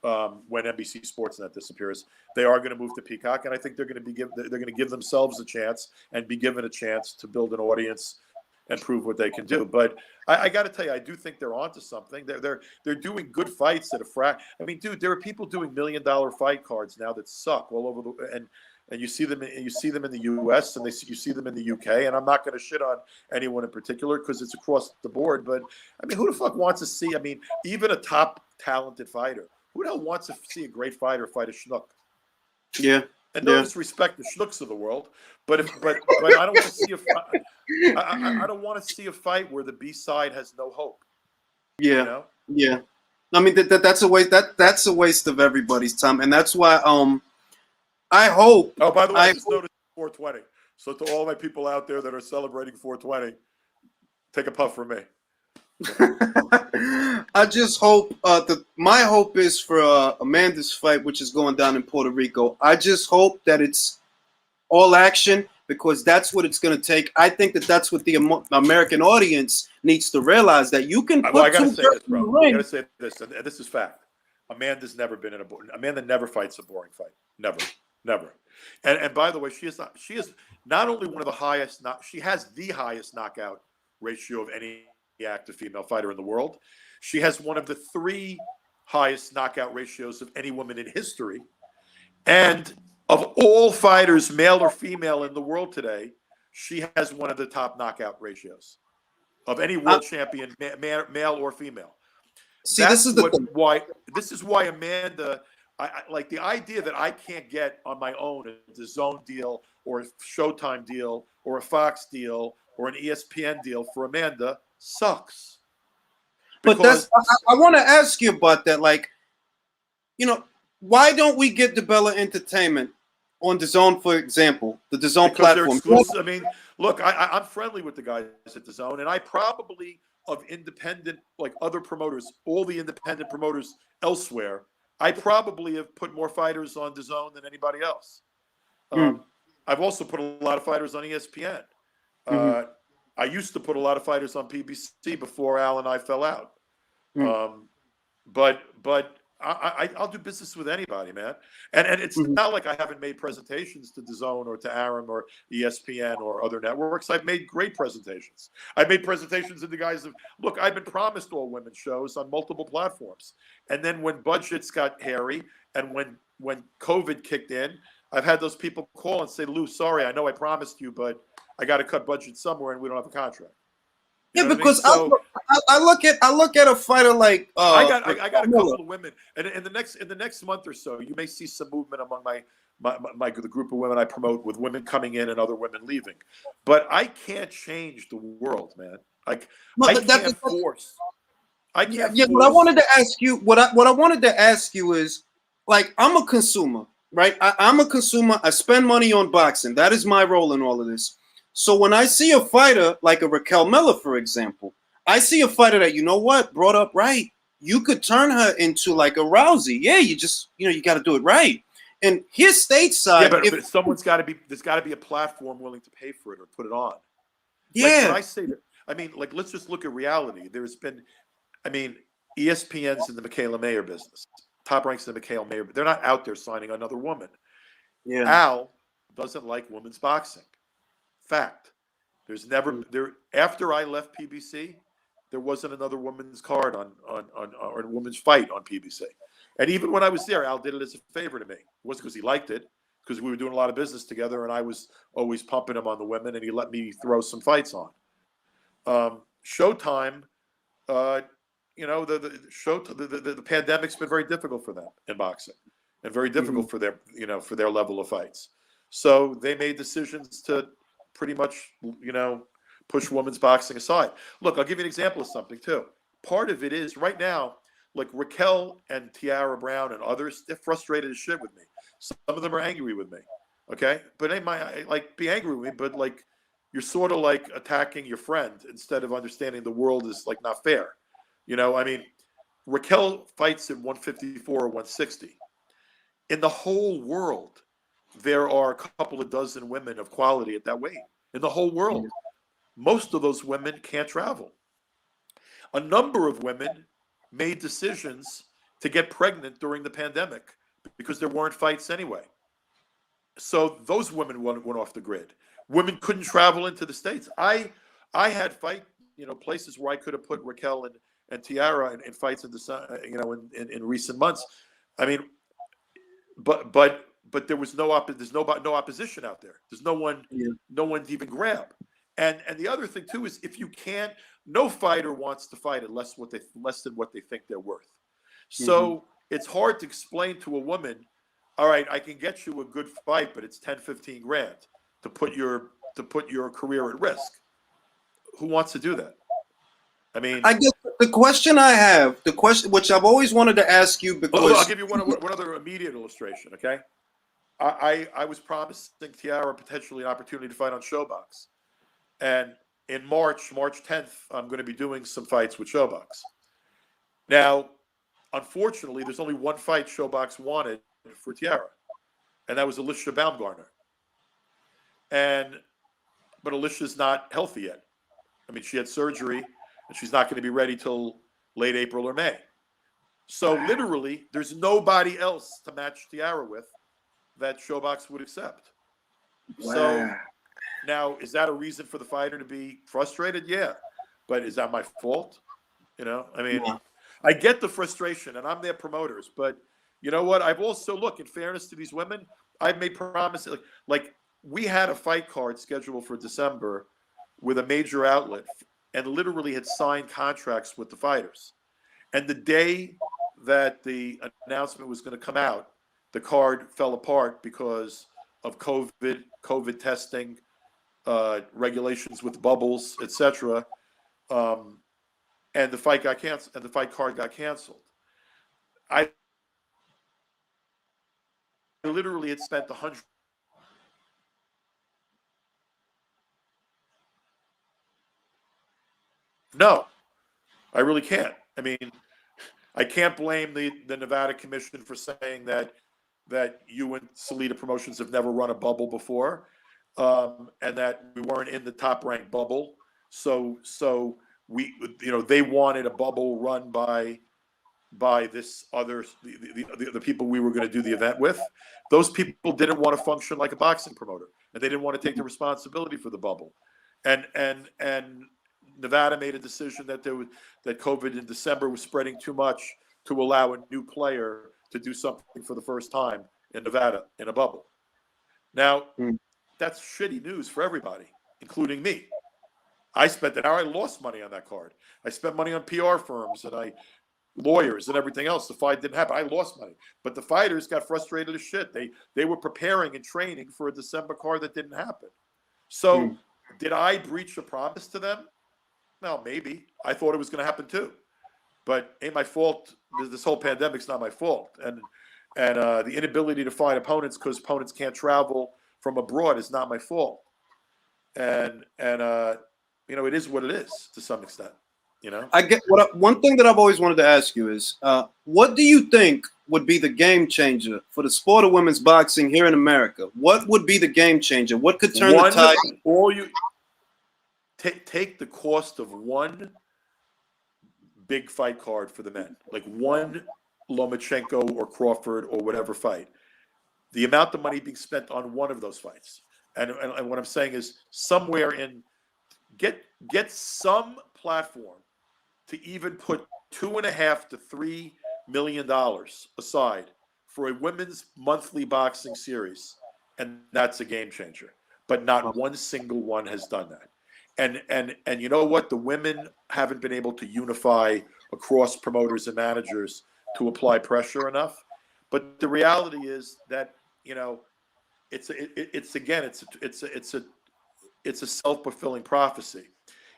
when NBC Sportsnet disappears. They are going to move to Peacock, and I think they're going to give themselves a chance and be given a chance to build an audience and prove what they can do. But I got to tell you, I do think they're onto something. They're doing good fights at a I mean, dude, there are people doing $1 million fight cards now that suck all over and you see them in the U.S. and you see them in the U.K. And I'm not going to shit on anyone in particular because it's across the board. But I mean, who the fuck wants to see? I mean, even a top talented fighter, who the hell wants to see a great fighter fight a schnook? Yeah. And no disrespect the schnooks of the world, but I don't want to see I don't want to see a fight where the B side has no hope. Yeah. You know? Yeah. I mean that's a waste. That's a waste of everybody's time, and that's why I hope. Oh, by the way, I just noticed 420. So to all my people out there that are celebrating 420, take a puff from me. I just hope my hope is for Amanda's fight, which is going down in Puerto Rico. I just hope that it's all action because that's what it's going to take. I think that's what the American audience needs to realize, that you can put I got to say this, bro. I got to say this, and this is fact. Amanda never fights a boring fight. Never. And by the way, she is not only one of the highest, she has the highest knockout ratio of any active female fighter in the world. She has one of the 3 highest knockout ratios of any woman in history. And of all fighters, male or female, in the world today, she has one of the top knockout ratios of any world champion, male or female. See, this is why Amanda, I like the idea that I can't get on my own a DAZN deal or a Showtime deal or a Fox deal or an ESPN deal for Amanda sucks. But I want to ask you about that. Like, why don't we get Dibella Entertainment on the Zone, for example, the Zone Because they're platform? exclusive. I mean, look, I'm friendly with the guys at the Zone, and I probably of independent, like other promoters, all the independent promoters elsewhere, I probably have put more fighters on the Zone than anybody else. Mm, I've also put a lot of fighters on ESPN. mm-hmm, I used to put a lot of fighters on PBC before Al and I fell out. mm, But I'll do business with anybody, man. And it's mm-hmm. not like I haven't made presentations to DAZN or to Aram or ESPN or other networks. I've made great presentations. I've made presentations to the guys of, look, I've been promised all women's shows on multiple platforms. And then when budgets got hairy and when COVID kicked in, I've had those people call and say, Lou, sorry, I know I promised you, but I got to cut budget somewhere and we don't have a contract. You Yeah, know what I mean? because So I look at a fighter like I got a Miller. couple of women, and in the next month or so, you may see some movement among the group of women I promote, with women coming in and other women leaving. But I can't change the world, man. Like I can't force. I can't Yeah, what I force. wanted to ask you, what I wanted to ask you is, like, I'm a consumer, right? I'm a consumer. I spend money on boxing. That is my role in all of this. So when I see a fighter like a Raquel Miller, for example, I see a fighter that, you know what, brought up right. You could turn her into like a Rousey. Yeah, you got to do it right. And here stateside, Yeah, but someone's got to be. There's got to be a platform willing to pay for it or put it on. yeah, Like when I say that, I mean, like, let's just look at reality. There's been, I mean, ESPN's in the Michaela Mayer business. Top Rank's in the Michaela Mayer. They're not out there signing another woman. yeah, Al doesn't like women's boxing. Fact. There's never there after I left PBC, there wasn't another women's card on or a women's fight on PBC. And even when I was there, Al did it as a favor to me. It wasn't because he liked it, because we were doing a lot of business together, and I was always pumping him on the women, and he let me throw some fights on. Showtime, the pandemic's been very difficult for them in boxing, and very difficult for their level of fights. So they made decisions to pretty much, push women's boxing aside. Look, I'll give you an example of something too. Part of it is right now, like Raquel and Tiara Brown and others, they're frustrated as shit with me. Some of them are angry with me. Okay, but they might like be angry with me, but like you're sort of like attacking your friend instead of understanding the world is like not fair. I mean, Raquel fights at 154 or 160. In the whole world, there are a couple of dozen women of quality at that weight. In the whole world, most of those women can't travel. A number of women made decisions to get pregnant during the pandemic because there weren't fights anyway. So those women went off the grid. Women couldn't travel into the States. I had places where I could have put Raquel and Tiara in fights in recent months. I mean, but there was no opposition out there. There's no one to even grab. And the other thing too is, if you can't, no fighter wants to fight at less than what they think they're worth. So it's hard to explain to a woman, all right, I can get you a good fight, but it's 10, 15 grand to put your career at risk. Who wants to do that? I mean, I guess the question I have, which I've always wanted to ask you, because I'll give you one other immediate illustration. Okay, I was promising Tiara potentially an opportunity to fight on Showbox, and in March 10th, I'm going to be doing some fights with Showbox. Now, unfortunately, there's only one fight Showbox wanted for Tiara, and that was Alicia Baumgartner. But Alicia's not healthy yet. I mean, she had surgery, and she's not going to be ready till late April or May. So literally, there's nobody else to match Tiara with that Showbox would accept. wow. So now, is that a reason for the fighter to be frustrated? Yeah. But is that my fault? I mean, I get the frustration, and I'm their promoters. But you know what? I've also, look, in fairness to these women, I've made promises. Like we had a fight card scheduled for December with a major outlet, and literally had signed contracts with the fighters. And the day that the announcement was going to come out, the card fell apart because of COVID testing, regulations with bubbles, etc. And the fight got canceled, and the fight card got canceled. I literally had spent 100. No, I really can't. I mean, I can't blame the Nevada Commission for saying that you and Salida Promotions have never run a bubble before, and that we weren't in the top ranked bubble. So we, they wanted a bubble run by this other the people we were going to do the event with. Those people didn't want to function like a boxing promoter, and they didn't want to take the responsibility for the bubble, and Nevada made a decision that that COVID in December was spreading too much to allow a new player to do something for the first time in Nevada in a bubble. Now, that's shitty news for everybody, including me. I spent an hour. I lost money on that card. I spent money on PR firms and lawyers and everything else. The fight didn't happen. I lost money, but the fighters got frustrated as shit. They were preparing and training for a December card that didn't happen. So, did I breach a promise to them? Well, maybe. I thought it was going to happen too, but ain't my fault. This whole pandemic's not my fault, and the inability to find opponents because opponents can't travel from abroad is not my fault. And it is what it is to some extent. I get one thing that I've always wanted to ask you is, what do you think would be the game changer for the sport of women's boxing here in America? What would be the game changer? What could turn the tide? All you take the cost of one big fight card for the men, like one Lomachenko or Crawford or whatever fight. The amount of money being spent on one of those fights, and what I'm saying is somewhere in get some platform to even put $2.5 to $3 million aside for a women's monthly boxing series, and that's a game changer. But not one single one has done that. And you know what? The women haven't been able to unify across promoters and managers to apply pressure enough. But the reality is that it's a self-fulfilling prophecy.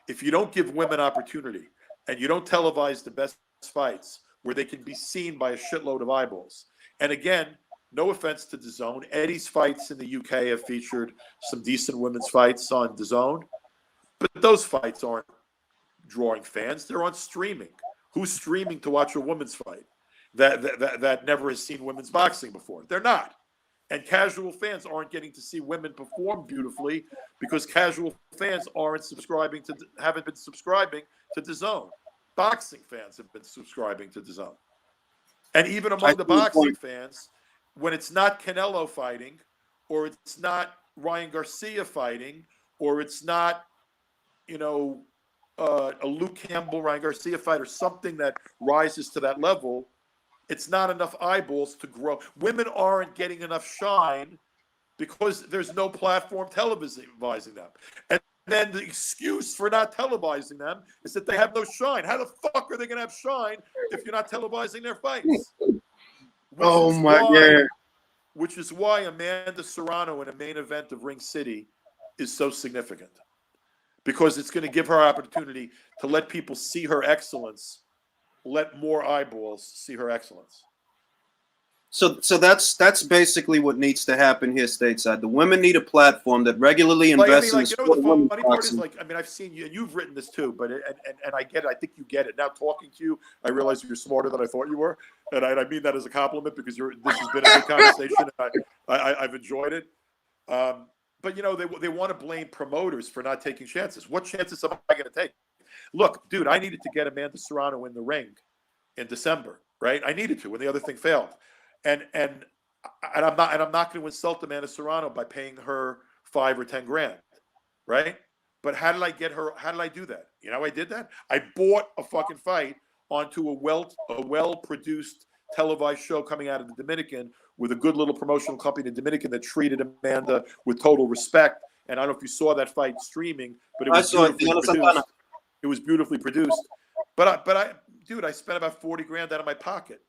If you don't give women opportunity and you don't televise the best fights where they can be seen by a shitload of eyeballs, and again, no offense to DAZN, Eddie's fights in the UK have featured some decent women's fights on DAZN, but those fights aren't drawing fans. They're on streaming. Who's streaming to watch a women's fight that never has seen women's boxing before? They're not. And casual fans aren't getting to see women perform beautifully because casual fans haven't been subscribing to DAZN. Boxing fans have been subscribing to DAZN. And even among the boxing fans, when it's not Canelo fighting, or it's not Ryan Garcia fighting, or it's not, a Luke Campbell, Ryan Garcia fight, or something that rises to that level, it's not enough eyeballs to grow. Women aren't getting enough shine because there's no platform televising them. And then the excuse for not televising them is that they have no shine. How the fuck are they going to have shine if you're not televising their fights? Which is why Amanda Serrano in a main event of Ring City is so significant. Because it's going to give her opportunity to let people see her excellence, let more eyeballs see her excellence. So that's basically what needs to happen here stateside. The women need a platform that regularly invests in the sport of women's boxing. The funny part is, I've seen you, and you've written this too, but and I get it. I think you get it. Now talking to you, I realize you're smarter than I thought you were, and I mean that as a compliment because this has been a good conversation, and I've enjoyed it. But they want to blame promoters for not taking chances. What chances am I going to take? Look, dude, I needed to get Amanda Serrano in the ring in December, right? I needed to when the other thing failed, and I'm not going to insult Amanda Serrano by paying her $5 or $10 grand, right? But how did I get her? How did I do that? I did that. I bought a fucking fight onto a well-produced televised show coming out of the Dominican with a good little promotional company in the Dominican that treated Amanda with total respect. And I don't know if you saw that fight streaming, but it was beautifully produced. It was beautifully produced. But I spent about 40 grand out of my pocket.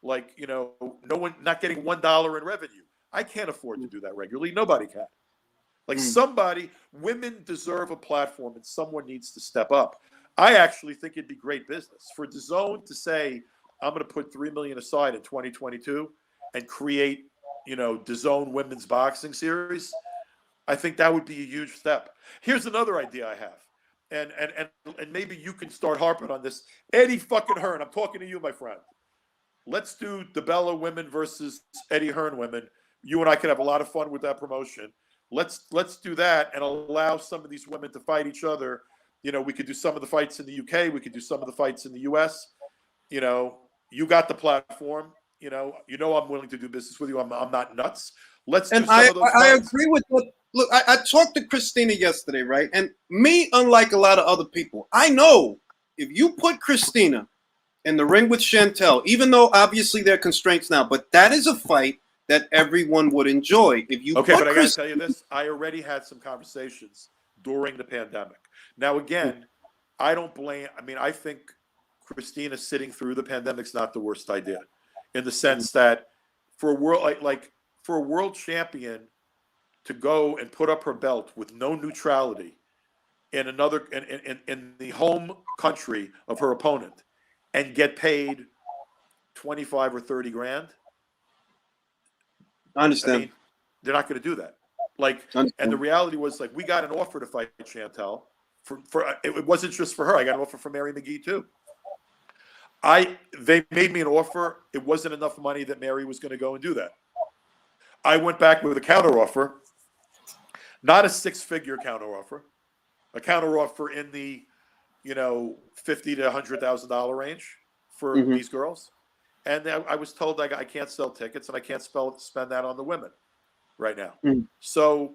Like, no one, not getting $1 in revenue. I can't afford to do that regularly. Nobody can. Like women deserve a platform and someone needs to step up. I actually think it'd be great business for DAZN to say, I'm going to put $3 million aside in 2022 and create DAZN women's boxing series, I think that would be a huge step. Here's another idea I have, and maybe you can start harping on this. Eddie fucking Hearn, I'm talking to you, my friend. Let's do Dibella women versus Eddie Hearn women. You and I could have a lot of fun with that promotion. Let's do that and allow some of these women to fight each other. We could do some of the fights in the UK. We could do some of the fights in the US. You got the platform. I'm willing to do business with you. I'm not nuts. Let's do some of those I fights. agree with what. Look, I talked to Christina yesterday, right? And me, unlike a lot of other people, I know if you put Christina in the ring with Chantel, even though obviously there are constraints now, but that is a fight that everyone would enjoy. If you Okay, but I got to tell you this. I already had some conversations during the pandemic. Now, again, I don't blame. I think Christina sitting through the pandemic's not the worst idea, in the sense that for a world for a world champion to go and put up her belt with no neutrality in the home country of her opponent and get paid 25 or 30 grand. I understand. They're not going to do that. And the reality was, we got an offer to fight Chantel. It wasn't just for her. I got an offer for Mary McGee too. They made me an offer. It wasn't enough money that Mary was going to go and do that. I went back with a counter offer, not a six-figure counter offer, a counter offer in the, $50,000 to $100,000 range for these girls. And I was told I can't sell tickets and I can't spend that on the women right now. So,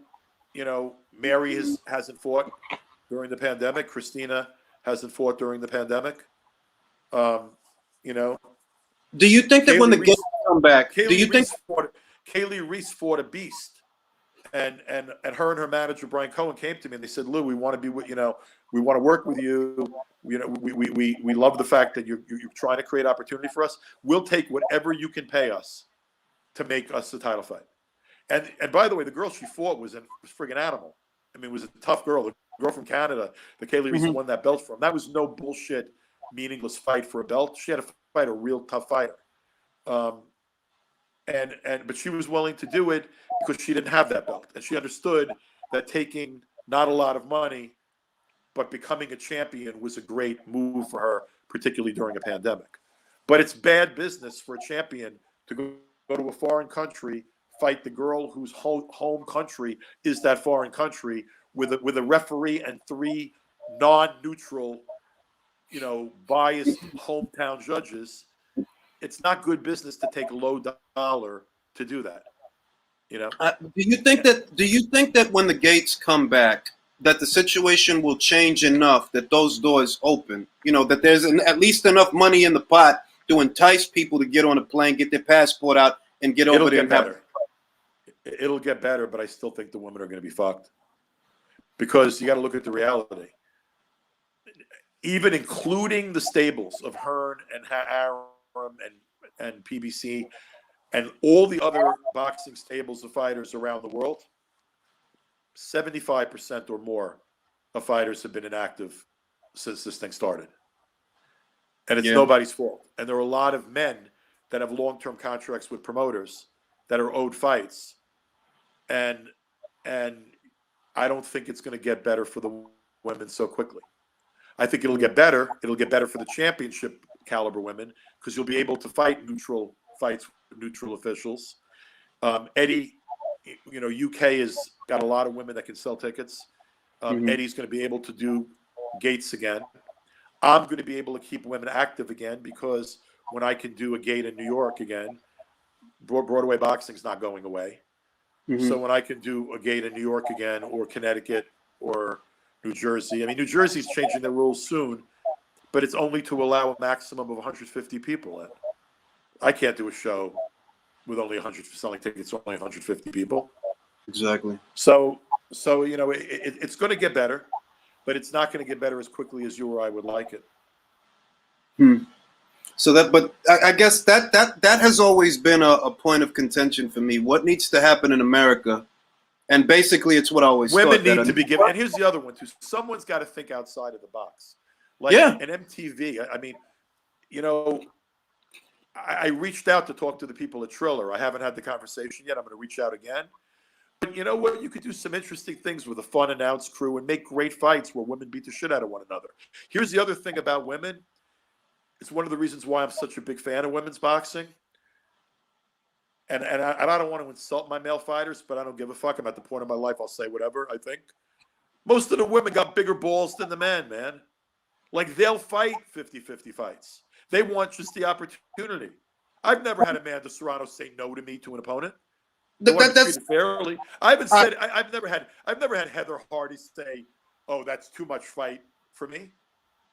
Mary hasn't fought during the pandemic. Christina hasn't fought during the pandemic. Do you think that when the gates come back, Kaylee Reese fought a beast? And her and her manager Brian Cohen came to me and they said, Lou, we want to be with we want to work with you. We love the fact that you're trying to create opportunity for us. We'll take whatever you can pay us to make us the title fight. And by the way, the girl she fought was a friggin' animal. It was a tough girl. The girl from Canada, the Kaylee Reese won that belt from. That was no bullshit, meaningless fight for a belt. She had to fight a real tough fighter. But she was willing to do it because she didn't have that belt. And she understood that taking not a lot of money, but becoming a champion was a great move for her, particularly during a pandemic. But it's bad business for a champion to go to a foreign country, fight the girl whose home country is that foreign country with a referee and three non-neutral, biased hometown judges. It's not good business to take low dollar to do that. Do you think that when the gates come back, that the situation will change enough that those doors open? That there's at least enough money in the pot to entice people to get on a plane, get their passport out, and get over there. It'll get better, but I still think the women are going to be fucked because you got to look at the reality. Even including the stables of Hearn and Arum and PBC and all the other boxing stables of fighters around the world, 75% or more of fighters have been inactive since this thing started. And it's nobody's fault. And there are a lot of men that have long-term contracts with promoters that are owed fights. And I don't think it's going to get better for the women so quickly. I think it'll get better. It'll get better for the championship caliber women because you'll be able to fight neutral fights with neutral officials. Eddie, UK has got a lot of women that can sell tickets. Eddie's going to be able to do gates again. I'm going to be able to keep women active again because when I can do a gate in New York again, Broadway boxing's not going away. So when I can do a gate in New York again or Connecticut or New Jersey. New Jersey's changing their rules soon, but it's only to allow a maximum of 150 people in. I can't do a show with only 100 selling tickets, only 150 people. Exactly. So it's going to get better, but it's not going to get better as quickly as you or I would like it. So but I guess that has always been a point of contention for me. What needs to happen in America? And basically, it's what I always women thought. Need to be given. And here's the other one too. Someone's got to think outside of the box. An MTV. I reached out to talk to the people at Triller. I haven't had the conversation yet. I'm going to reach out again. But you know what? You could do some interesting things with a fun announce crew and make great fights where women beat the shit out of one another. Here's the other thing about women. It's one of the reasons why I'm such a big fan of women's boxing. And I don't want to insult my male fighters, but I don't give a fuck. I'm at the point of my life, I'll say whatever I think. Most of the women got bigger balls than the men, man. Like, they'll fight 50-50 fights. They want just the opportunity. I've never had Amanda Serrano say no to me to an opponent. They want to be treated fairly. I've never had Heather Hardy say, "Oh, that's too much fight for me."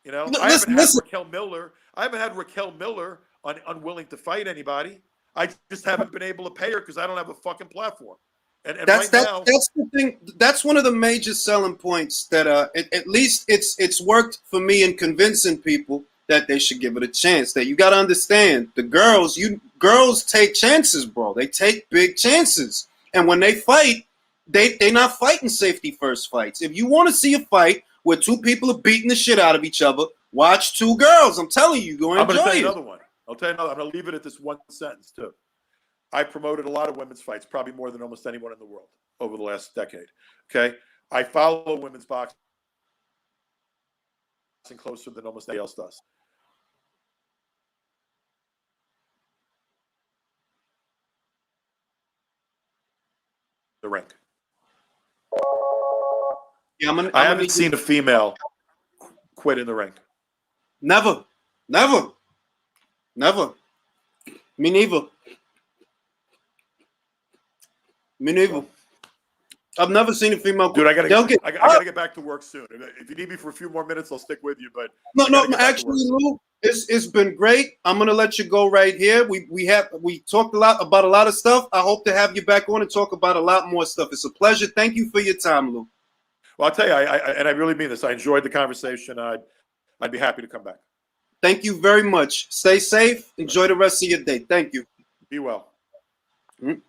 You know, I haven't had Raquel Miller. I haven't had Raquel Miller unwilling to fight anybody. I just haven't been able to pay her because I don't have a fucking platform. And that's the thing. That's one of the major selling points that at least it's worked for me in convincing people that they should give it a chance. That you got to understand, the girls take chances, bro. They take big chances, and when they fight, they're not fighting safety first fights. If you want to see a fight where two people are beating the shit out of each other, watch two girls. I'm telling you, go enjoy it. I'm going to tell you another one. I'll tell you another. I'm going to leave it at this one sentence too. I promoted a lot of women's fights, probably more than almost anyone in the world over the last decade. Okay, I follow women's boxing closer than almost anybody else does. The ring. Yeah, I haven't seen a female quit in the ring. Never. Me neither. I've never seen a female. Dude, I gotta get back to work soon. If you need me for a few more minutes, I'll stick with you. But no. Actually, Lou, it's been great. I'm gonna let you go right here. We talked about a lot of stuff. I hope to have you back on and talk about a lot more stuff. It's a pleasure. Thank you for your time, Lou. Well, I'll tell you, and I really mean this. I enjoyed the conversation. I'd be happy to come back. Thank you very much. Stay safe. Enjoy the rest of your day. Thank you. Be well. Mm-hmm.